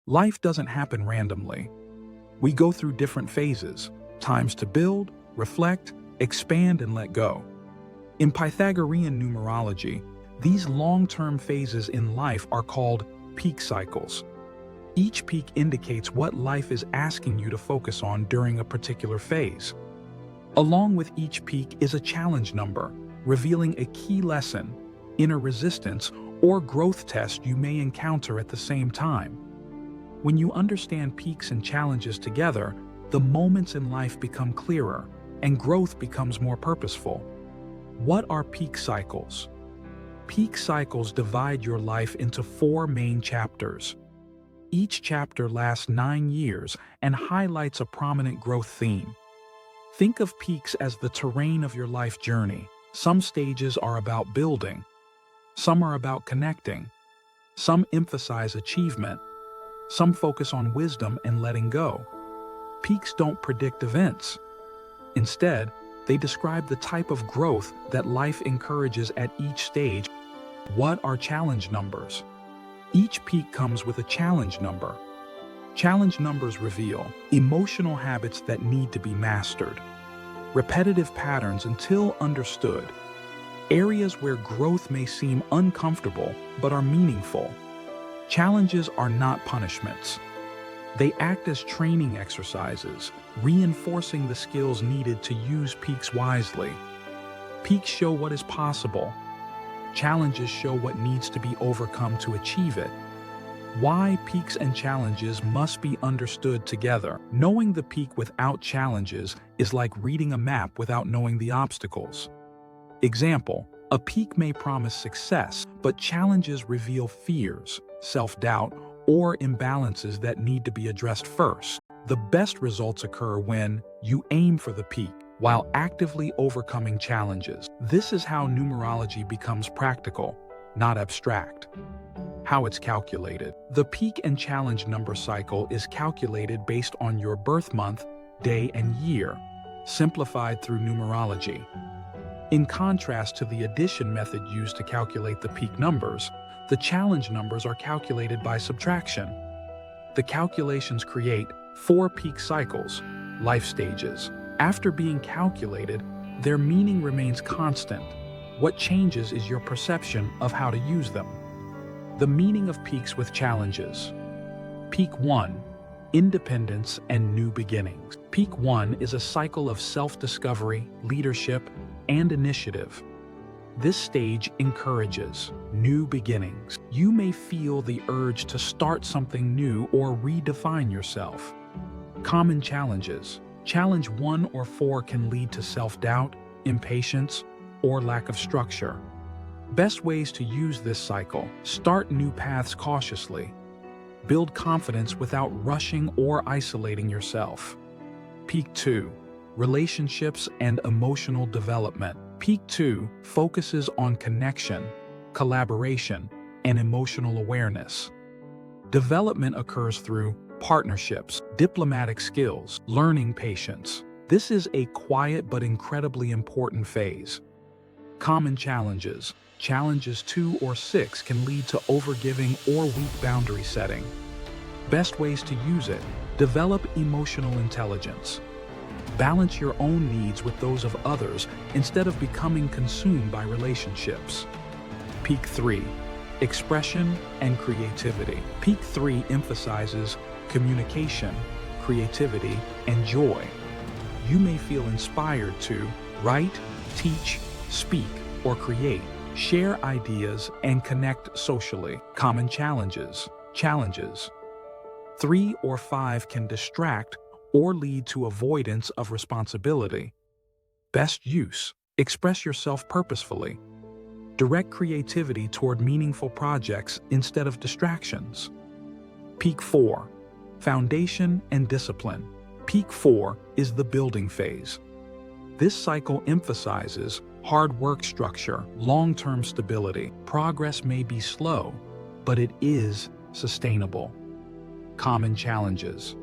Life doesn't happen randomly. We go through different phases, times to build, reflect, expand, and let go. In Pythagorean numerology, these long-term phases in life are called peak cycles. Each peak indicates what life is asking you to focus on during a particular phase. Along with each peak is a challenge number, revealing a key lesson, inner resistance, or growth test you may encounter at the same time. When you understand peaks and challenges together, the moments in life become clearer, and growth becomes more purposeful. What are peak cycles? Peak cycles divide your life into 4 main chapters. Each chapter lasts 9 years and highlights a prominent growth theme. Think of peaks as the terrain of your life journey. Some stages are about building, some are about connecting, some emphasize achievement, some focus on wisdom and letting go. Peaks don't predict events. Instead, they describe the type of growth that life encourages at each stage. What are challenge numbers? Each peak comes with a challenge number. Challenge numbers reveal emotional habits that need to be mastered, repetitive patterns until understood, areas where growth may seem uncomfortable but are meaningful. Challenges are not punishments. They act as training exercises, reinforcing the skills needed to use peaks wisely. Peaks show what is possible. Challenges show what needs to be overcome to achieve it. Why peaks and challenges must be understood together. Knowing the peak without challenges is like reading a map without knowing the obstacles. Example: a peak may promise success, but challenges reveal fears, self-doubt, or imbalances that need to be addressed first. The best results occur when you aim for the peak while actively overcoming challenges. This is how numerology becomes practical, not abstract. How it's calculated. The peak and challenge number cycle is calculated based on your birth month, day, and year, simplified through numerology. In contrast to the addition method used to calculate the peak numbers, the challenge numbers are calculated by subtraction. The calculations create 4 peak cycles, life stages. After being calculated, their meaning remains constant. What changes is your perception of how to use them. The meaning of peaks with challenges. Peak 1. Independence and new beginnings. Peak 1 is a cycle of self-discovery, leadership, and initiative. This stage encourages new beginnings. You may feel the urge to start something new or redefine yourself. Common challenges. Challenge 1 or 4 can lead to self-doubt, impatience, or lack of structure. Best ways to use this cycle: start new paths cautiously. Build confidence without rushing or isolating yourself. Peak 2. Relationships and emotional development. Peak 2 focuses on connection, collaboration, and emotional awareness. Development occurs through partnerships, diplomatic skills, learning patience. This is a quiet but incredibly important phase. Common challenges. Challenges 2 or 6 can lead to overgiving or weak boundary setting. Best ways to use it: develop emotional intelligence. Balance your own needs with those of others instead of becoming consumed by relationships. Peak 3. Expression and creativity. Peak 3 emphasizes communication, creativity, and joy. You may feel inspired to write, teach, speak, or create. Share ideas and connect socially. Common challenges. 3 or 5 can distract or lead to avoidance of responsibility. Best use: express yourself purposefully. Direct creativity toward meaningful projects instead of distractions. Peak 4. Foundation and discipline. Peak 4 is the building phase. This cycle emphasizes hard work structure, long-term stability. Progress may be slow, but it is sustainable. Common challenges.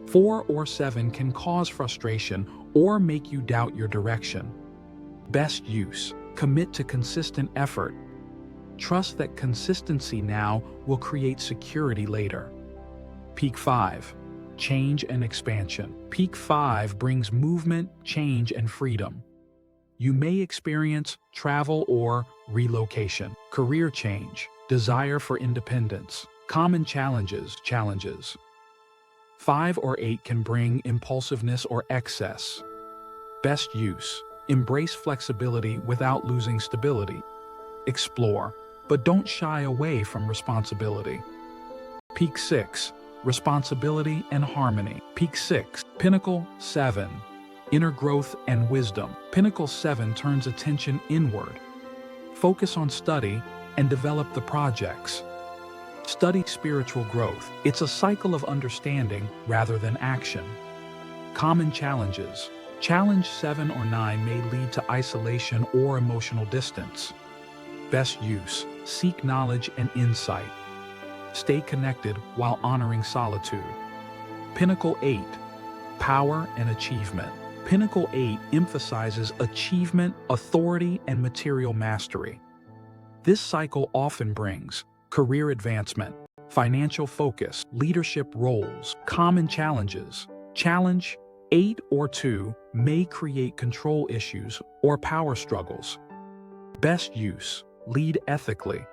4 or 7 can cause frustration or make you doubt your direction. Best use: commit to consistent effort. Trust that consistency now will create security later. Peak 5. Change and expansion. Peak 5 brings movement, change, and freedom. You may experience travel or relocation, career change, desire for independence, common challenges. 5 or 8 can bring impulsiveness or excess. Best use. Embrace flexibility without losing stability. Explore, but don't shy away from responsibility. Peak 6. Responsibility and harmony. Peak 6. Pinnacle 7. Inner growth and wisdom. Pinnacle 7 turns attention inward. Focus on study and develop the projects. Study spiritual growth. It's a cycle of understanding rather than action. Common challenges. Challenge 7 or 9 may lead to isolation or emotional distance. Best use. Seek knowledge and insight. Stay connected while honoring solitude. Pinnacle 8. Power and achievement. Pinnacle 8 emphasizes achievement, authority, and material mastery. This cycle often brings career advancement, financial focus, leadership roles, common challenges. Challenge 8 or 2 may create control issues or power struggles. Best use. Lead ethically.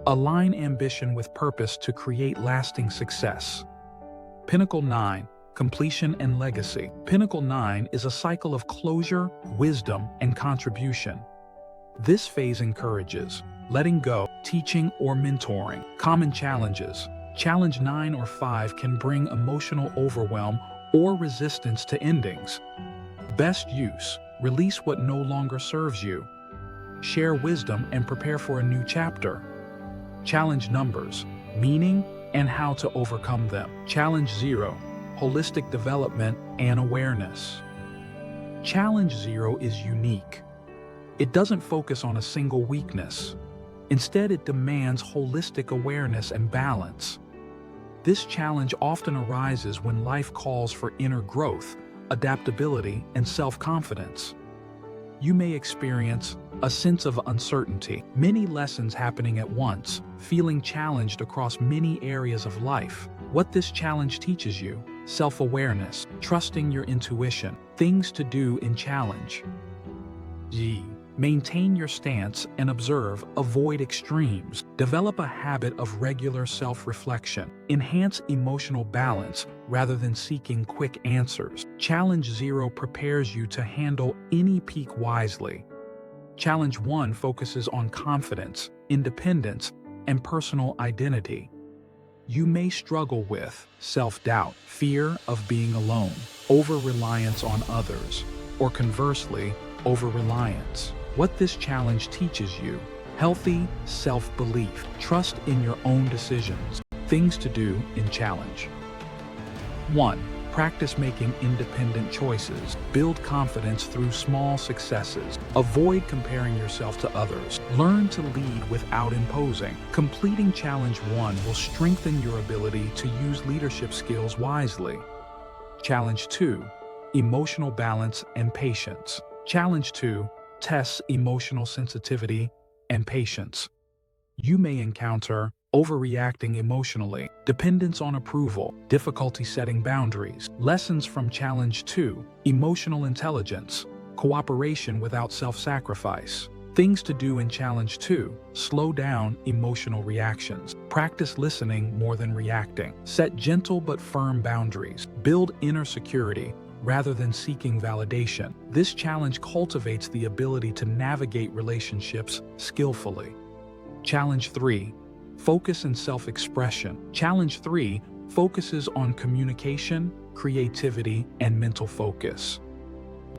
Align ambition with purpose to create lasting success. Pinnacle 9. Completion and legacy. Pinnacle 9 is a cycle of closure, wisdom, and contribution. This phase encourages letting go, teaching, or mentoring. Common challenges. Challenge 9 or 5 can bring emotional overwhelm or resistance to endings. Best use. Release what no longer serves you. Share wisdom and prepare for a new chapter. Challenge numbers. Meaning and how to overcome them. Challenge 0. Holistic development and awareness. Challenge 0 is unique. It doesn't focus on a single weakness. Instead, it demands holistic awareness and balance. This challenge often arises when life calls for inner growth, adaptability, and self-confidence. You may experience a sense of uncertainty, many lessons happening at once, feeling challenged across many areas of life. What this challenge teaches you: self-awareness, trusting your intuition, things to do in challenge. G. Maintain your stance and observe, avoid extremes. Develop a habit of regular self-reflection. Enhance emotional balance rather than seeking quick answers. Challenge 0 prepares you to handle any peak wisely. Challenge 1 focuses on confidence, independence, and personal identity. You may struggle with self-doubt, fear of being alone, over-reliance on others, or conversely, over-reliance. What this challenge teaches you: healthy self-belief, trust in your own decisions, things to do in challenge. 1. Practice making independent choices. Build confidence through small successes. Avoid comparing yourself to others. Learn to lead without imposing. Completing Challenge 1 will strengthen your ability to use leadership skills wisely. Challenge 2. Emotional balance and patience. Challenge 2 tests emotional sensitivity and patience. You may encounter overreacting emotionally, dependence on approval, difficulty setting boundaries. Lessons from Challenge 2: emotional intelligence, cooperation without self-sacrifice. Things to do in Challenge 2: slow down emotional reactions, practice listening more than reacting, set gentle but firm boundaries, build inner security rather than seeking validation. This challenge cultivates the ability to navigate relationships skillfully. Challenge 3: focus and self-expression. Challenge 3 focuses on communication, creativity, and mental focus.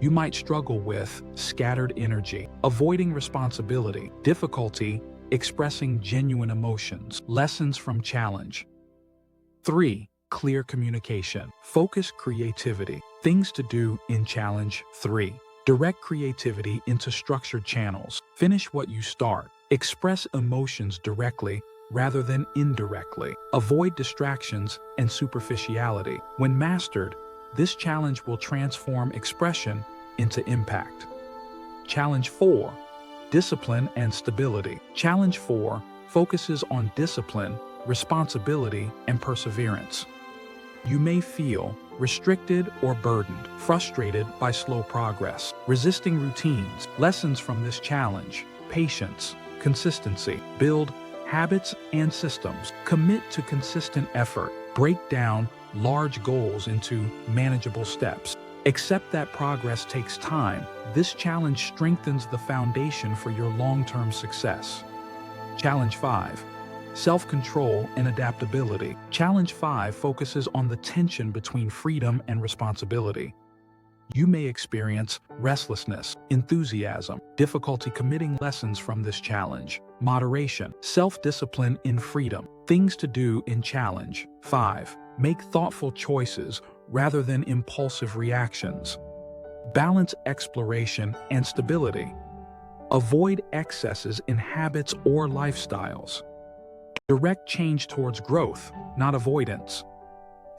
You might struggle with scattered energy, avoiding responsibility, difficulty expressing genuine emotions. Lessons from Challenge 3: clear communication, focus creativity. Things to do in Challenge 3: direct creativity into structured channels. Finish what you start. Express emotions directly rather than indirectly. Avoid distractions and superficiality. When mastered, this challenge will transform expression into impact. Challenge 4: Discipline and stability. Challenge 4 focuses on discipline, responsibility, and perseverance. You may feel restricted or burdened, frustrated by slow progress, resisting routines. Lessons from this challenge: patience, consistency. Build habits and systems. Commit to consistent effort. Break down large goals into manageable steps. Accept that progress takes time. This challenge strengthens the foundation for your long-term success. Challenge 5. Self-control and adaptability. Challenge 5 focuses on the tension between freedom and responsibility. You may experience restlessness, enthusiasm, difficulty committing. Lessons from this challenge: moderation, self-discipline in freedom. Things to do in Challenge 5. Make thoughtful choices rather than impulsive reactions. Balance exploration and stability. Avoid excesses in habits or lifestyles. Direct change towards growth, not avoidance.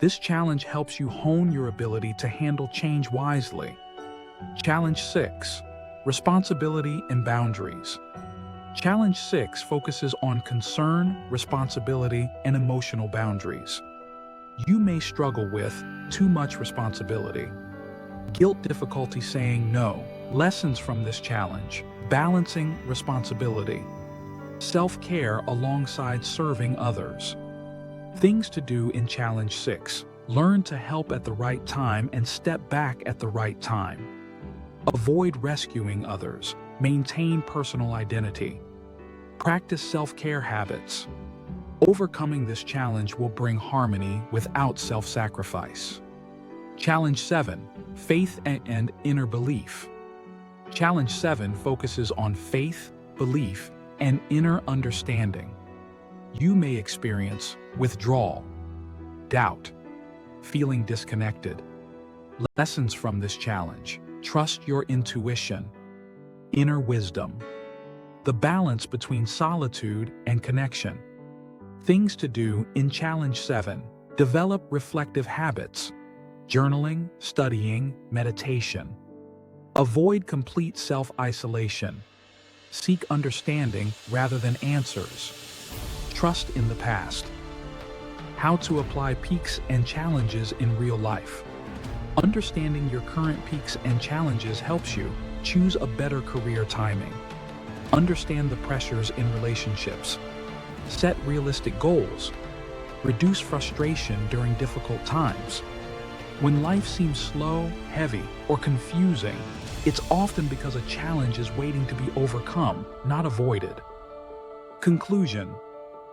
This challenge helps you hone your ability to handle change wisely. Challenge 6. Responsibility and boundaries. Challenge 6 focuses on concern, responsibility, and emotional boundaries. You may struggle with too much responsibility, guilt, difficulty saying no. Lessons from this challenge: balancing responsibility, self-care alongside serving others. Things to do in Challenge 6. Learn to help at the right time and step back at the right time. Avoid rescuing others. Maintain personal identity. Practice self-care habits. Overcoming this challenge will bring harmony without self-sacrifice. Challenge 7. Faith and inner belief. Challenge 7 focuses on faith, belief, and inner understanding. You may experience withdrawal, doubt, feeling disconnected. Lessons from this challenge: trust your intuition, inner wisdom, the balance between solitude and connection. Things to do in Challenge 7. Develop reflective habits, journaling, studying, meditation. Avoid complete self-isolation. Seek understanding rather than answers. Trust in the past. How to apply peaks and challenges in real life. Understanding your current peaks and challenges helps you choose a better career timing. Understand the pressures in relationships. Set realistic goals. Reduce frustration during difficult times. When life seems slow, heavy, or confusing, it's often because a challenge is waiting to be overcome, not avoided. Conclusion: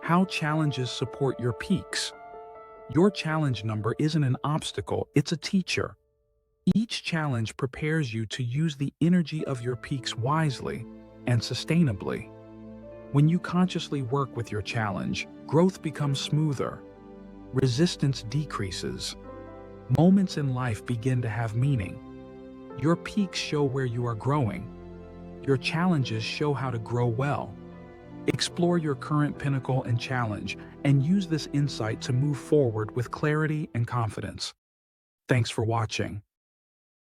how challenges support your peaks. Your challenge number isn't an obstacle, it's a teacher. Each challenge prepares you to use the energy of your peaks wisely and sustainably. When you consciously work with your challenge, growth becomes smoother. Resistance decreases. Moments in life begin to have meaning. Your peaks show where you are growing. Your challenges show how to grow well. Explore your current pinnacle and challenge and use this insight to move forward with clarity and confidence. Thanks for watching.